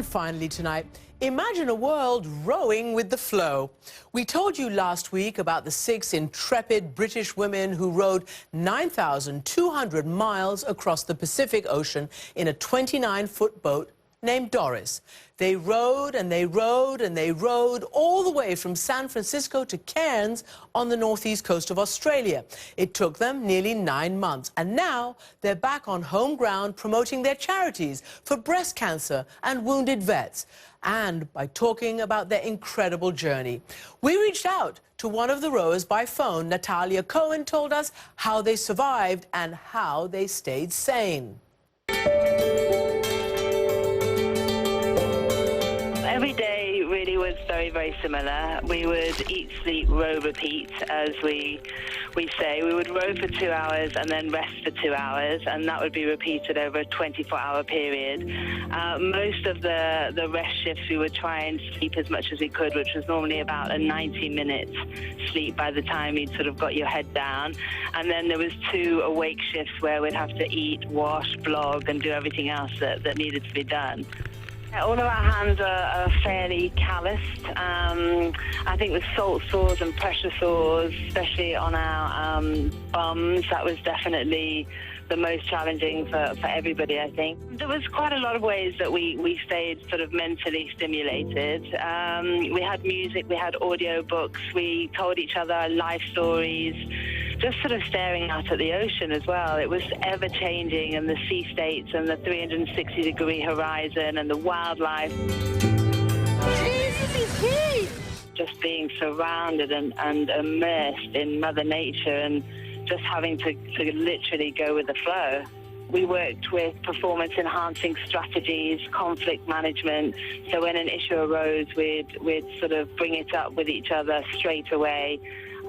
finally tonight, imagine a world rowing with the flow. We told you last week about the 6 intrepid British women who rowed 9,200 miles across the Pacific Ocean in a 29-foot boat named Doris. They rowed and they rowed and they rowed all the way from San Francisco to Cairns on the northeast coast of Australia. It took them nearly 9 months, and now they're back on home ground promoting their charities for breast cancer and wounded vets, and by talking about their incredible journey. We reached out to one of the rowers by phone. Natalia Cohen told us how they survived and how they stayed sane. Every day really was very, very similar. We would eat, sleep, row, repeat, as we say. We would row for 2 hours and then rest for 2 hours, and that would be repeated over a 24-hour period. Most of the rest shifts, we would try and sleep as much as we could, which was normally about a 90-minute sleep by the time you'd sort of got your head down. And then there was 2 awake shifts where we'd have to eat, wash, blog, and do everything else that needed to be done. All of our hands are fairly calloused. I think with salt sores and pressure sores, especially on our bums, that was definitely the most challenging for everybody, I think. There was quite a lot of ways that we stayed sort of mentally stimulated. We had music, we had audio books, we told each other our life stories, just sort of staring out at the ocean as well. It was ever-changing, and the sea states and the 360-degree horizon and the wildlife. Jesus is key! Just being surrounded and immersed in Mother Nature and just having to literally go with the flow. We worked with performance-enhancing strategies, conflict management, so when an issue arose, we'd sort of bring it up with each other straight away,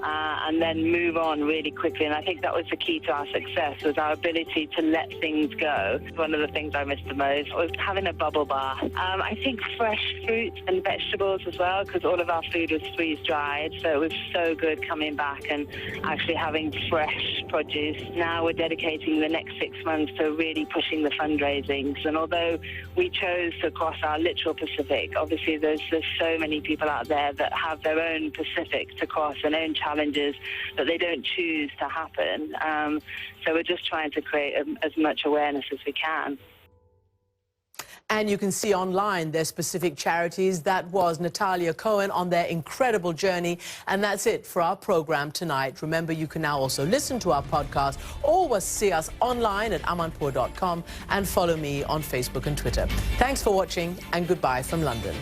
and then move on really quickly. And I think that was the key to our success, was our ability to let things go. One of the things I missed the most was having a bubble bath. I think fresh fruit and vegetables as well, because all of our food was freeze-dried, so it was so good coming back and actually having fresh produce. Now we're dedicating the next 6 months to really pushing the fundraisings, and although we chose to cross our literal Pacific, obviously there's so many people out there that have their own Pacific to cross and own challenges that they don't choose to happen. So we're just trying to create as much awareness as we can. And you can see online their specific charities. That was Natalia Cohen on their incredible journey. And that's it for our program tonight. Remember, you can now also listen to our podcast or see us online at amanpour.com and follow me on Facebook and Twitter. Thanks for watching, and goodbye from London.